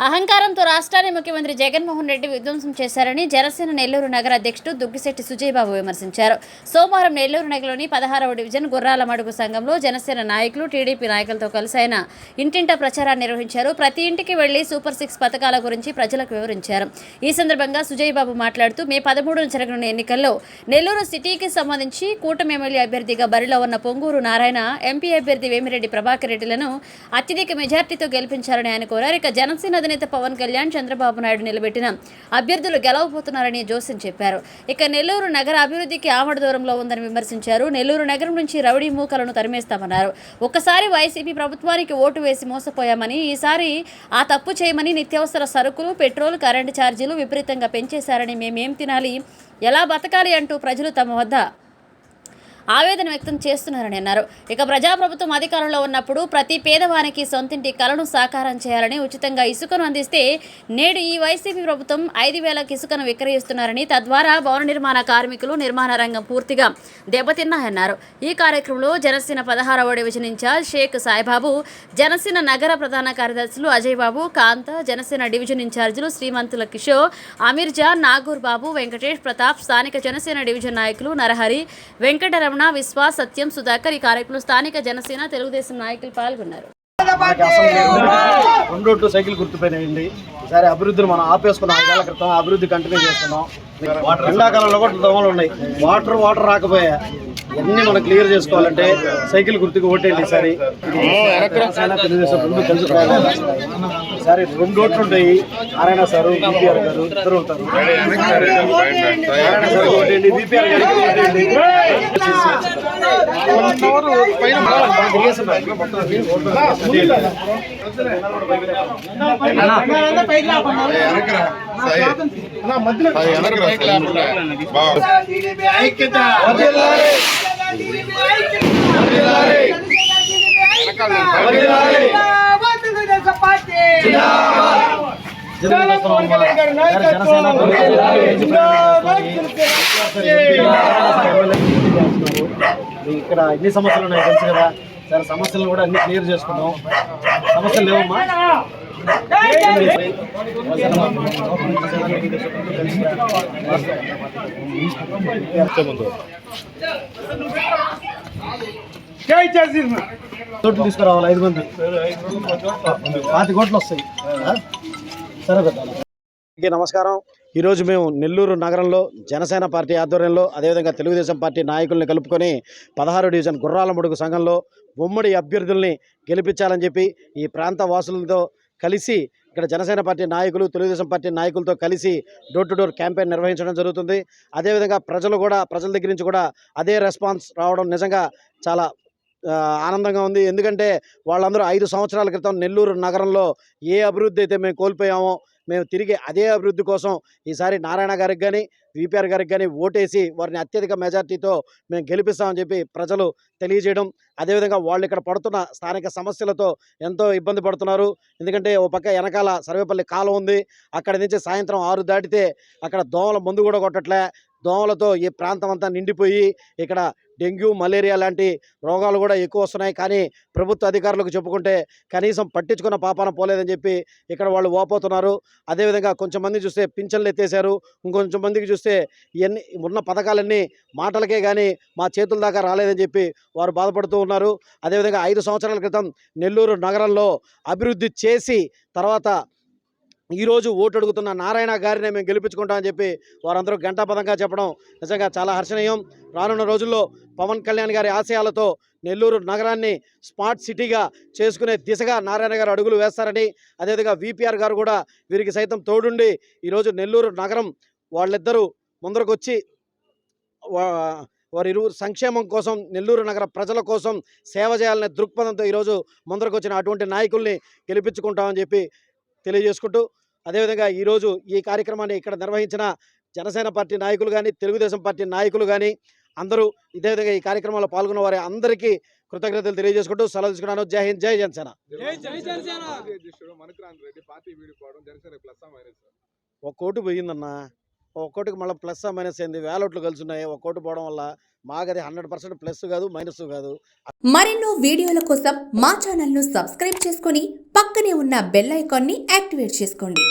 అహంకారంతో రాష్ట్రాన్ని ముఖ్యమంత్రి జగన్మోహన్ రెడ్డి విధ్వంసం చేశారని జనసేన నెల్లూరు నగర అధ్యక్షుడు దుగ్గిశెట్టి సుజయబాబు విమర్శించారు. సోమవారం నెల్లూరు నగరంలోని 16వ డివిజన్ గుర్రాల మడుగు సంఘంలో జనసేన నాయకులు, టీడీపీ నాయకులతో కలిసి ఆయన ఇంటింటా ప్రచారాన్ని నిర్వహించారు. ప్రతి ఇంటికి వెళ్లి సూపర్ 6 పథకాల గురించి ప్రజలకు వివరించారు. ఈ సందర్భంగా సుజయబాబు మాట్లాడుతూ మే 13న జరగనున్న ఎన్నికల్లో నెల్లూరు సిటీకి సంబంధించి కూటమి ఎమ్మెల్యే అభ్యర్థిగా బరిలో ఉన్న పొంగూరు నారాయణ, ఎంపీ అభ్యర్థి వేమిరెడ్డి ప్రభాకర్ రెడ్డిలను అత్యధిక మెజార్టీతో గెలిపించారని ఆయన కోరారు. ఇక జనసేన అధినేత పవన్ కళ్యాణ్, చంద్రబాబు నాయుడు నిలబెట్టిన అభ్యర్థులు గెలవబోతున్నారని జోస్యం చెప్పారు. ఇక నెల్లూరు నగర అభివృద్ధికి ఆమడ దూరంలో ఉందని విమర్శించారు. నెల్లూరు నగరం నుంచి రౌడీ మూకలను తరిమేస్తామన్నారు. ఒక్కసారి వైసీపీ ప్రభుత్వానికి ఓటు వేసి మోసపోయామని, ఈసారి ఆ తప్పు చేయమని నిత్యావసర సరుకులు, పెట్రోల్, కరెంటు ఛార్జీలు విపరీతంగా పెంచేశారని, మేమేం తినాలి, ఎలా బతకాలి అంటూ ప్రజలు తమ వద్ద ఆవేదన వ్యక్తం చేస్తున్నారని అన్నారు. ఇక ప్రజాప్రభుత్వం అధికారంలో ఉన్నప్పుడు ప్రతి పేదవానికి సొంతింటి కలను సాకారం చేయాలని ఉచితంగా ఇసుకను అందిస్తే, నేడు ఈ వైసీపీ ప్రభుత్వం 5,000కి ఇసుకను విక్రయిస్తున్నారని, తద్వారా భవన నిర్మాణ కార్మికులు, నిర్మాణ రంగం పూర్తిగా దెబ్బతిన్నాయన్నారు. ఈ కార్యక్రమంలో జనసేన 16వ డివిజన్ ఇన్ఛార్జ్ షేక్ సాయిబాబు, జనసేన నగర ప్రధాన కార్యదర్శులు అజయ్ బాబు, కాంత, జనసేన డివిజన్ ఇన్ఛార్జీలు శ్రీమంతుల కిషోర్, అమీర్జాన్, నాగూర్ బాబు, వెంకటేష్, ప్రతాప్, స్థానిక జనసేన డివిజన్ నాయకులు నరహరి, వెంకటరమణ, విశ్వాస్, సత్యం, సుధాకర్, ఈ కార్యక్రమంలో స్థానిక జనసేన, తెలుగుదేశం నాయకులు పాల్గొన్నారు. సైకిల్ గుర్తుపోయినాయండి. ఈసారి అభివృద్ధిని మనం ఆపేసుకున్నాం. 5 ఏళ్ల క్రితం అభివృద్ధి కంటిన్యూ చేస్తున్నాం. ఎండాకాలంలో కూడా దోమలు ఉన్నాయి. వాటర్ రాకపోయా ఇవన్నీ మనం క్లియర్ చేసుకోవాలంటే సైకిల్ గుర్తుకు ఓటేయండి. ఈసారి తెలుగుదేశం ఈసారి 2 ఓట్లు ఉంటాయి. నారాయణ సారు, బీపీఆర్ గారు ఇద్దరు అవుతారు. నారాయణ సార్ ఓటేయండి, బీపీఆర్ గారికి ఓటేయండి. ఇక్కడ ఎన్ని సమస్యలు ఉన్నాయి తెలుసు కదా సార్. సమస్యలు కూడా అన్ని క్లియర్ చేసుకున్నాం. సమస్యలు లేవమ్మా. తోట్లు తీసుకురావాలి 5 మంది, 5 కోట్లు వస్తాయి. సరే కదా. నమస్కారం. ఈరోజు మేము నెల్లూరు నగరంలో జనసేన పార్టీ ఆధ్వర్యంలో, అదేవిధంగా తెలుగుదేశం పార్టీ నాయకుల్ని కలుపుకొని 16వ డివిజన్ గుర్రాల మడుగు సంఘంలో ఉమ్మడి అభ్యర్థుల్ని గెలిపించాలని చెప్పి ఈ ప్రాంత వాసులతో కలిసి ఇక్కడ జనసేన పార్టీ నాయకులు, తెలుగుదేశం పార్టీ నాయకులతో కలిసి డోర్ టు డోర్ క్యాంపెయిన్ నిర్వహించడం జరుగుతుంది. అదేవిధంగా ప్రజల దగ్గర నుంచి కూడా అదే రెస్పాన్స్ రావడం నిజంగా చాలా ఆనందంగా ఉంది. ఎందుకంటే వాళ్ళందరూ 5 సంవత్సరాల క్రితం నెల్లూరు నగరంలో ఏ అభివృద్ధి అయితే మేము కోల్పోయామో, మేము తిరిగి అదే అభివృద్ధి కోసం ఈసారి నారాయణ గారికి కానీ, వీపీఆర్ గారికి కానీ ఓటేసి వారిని అత్యధిక మెజార్టీతో మేము గెలిపిస్తామని చెప్పి ప్రజలు తెలియజేయడం. అదేవిధంగా వాళ్ళు ఇక్కడ పడుతున్న స్థానిక సమస్యలతో ఎంతో ఇబ్బంది పడుతున్నారు. ఎందుకంటే ఓ పక్క వెనకాల సర్వేపల్లి కాలం ఉంది. అక్కడి నుంచి సాయంత్రం 6 దాటితే అక్కడ దోమల మందు కూడా కొట్టట్లే. దోమలతో ఈ ప్రాంతం అంతా నిండిపోయి ఇక్కడ డెంగ్యూ, మలేరియా లాంటి రోగాలు కూడా ఎక్కువ వస్తున్నాయి. కానీ ప్రభుత్వ అధికారులకు చెప్పుకుంటే కనీసం పట్టించుకున్న పాపాన పోలేదని చెప్పి ఇక్కడ వాళ్ళు ఓపోతున్నారు. అదేవిధంగా కొంచెం మంది చూస్తే పింఛన్లు ఎత్తేసారు. ఇంకొంచెం మందికి చూస్తే ఇవన్నీ ఉన్న పథకాలన్నీ మాటలకే కానీ మా చేతుల దాకా రాలేదని చెప్పి వారు బాధపడుతూ ఉన్నారు. అదేవిధంగా 5 సంవత్సరాల క్రితం నెల్లూరు నగరంలో అభివృద్ధి చేసి తర్వాత ఈరోజు ఓటు అడుగుతున్న నారాయణ గారిని మేము గెలిపించుకుంటామని చెప్పి వారందరూ ఘంటాపథంగా చెప్పడం నిజంగా చాలా హర్షణీయం. రానున్న రోజుల్లో పవన్ కళ్యాణ్ గారి ఆశయాలతో నెల్లూరు నగరాన్ని స్మార్ట్ సిటీగా చేసుకునే దిశగా నారాయణ గారు అడుగులు వేస్తారని, అదేవిధంగా వీపీఆర్ గారు కూడా వీరికి సైతం తోడుండి ఈరోజు నెల్లూరు నగరం వాళ్ళిద్దరూ ముందరకు వచ్చి వారిరువురు సంక్షేమం కోసం, నెల్లూరు నగర ప్రజల కోసం సేవ చేయాలనే దృక్పథంతో ఈరోజు ముందరకు వచ్చిన అటువంటి నాయకుల్ని గెలిపించుకుంటామని చెప్పి తెలియజేసుకుంటూ, అదేవిధంగా ఈరోజు ఈ కార్యక్రమాన్ని ఇక్కడ నిర్వహించిన జనసేన పార్టీ నాయకులు కానీ, తెలుగుదేశం పార్టీ నాయకులు కానీ అందరూ ఇదే విధంగా ఈ కార్యక్రమంలో పాల్గొన్న వారి అందరికీ కృతజ్ఞతలు తెలియజేసుకుంటూ సెలవు తీసుకున్నాను. జై హింద్, జై జనసేన. ఒక కోటు పోయిందన్న. ఒక్కోటికి మళ్ళీ ప్లస్ మైనస్ అయింది, వేల ఓట్లు కలిసి ఉన్నాయి. ఒక్కోటి పోవడం వల్ల మాకు అది 100% ప్లస్ కాదు, మైనస్ కాదు. మరెన్నో వీడియోల కోసం మా ఛానల్ను సబ్స్క్రైబ్ చేసుకొని పక్కనే ఉన్న బెల్ ఐకాన్ని యాక్టివేట్ చేసుకోండి.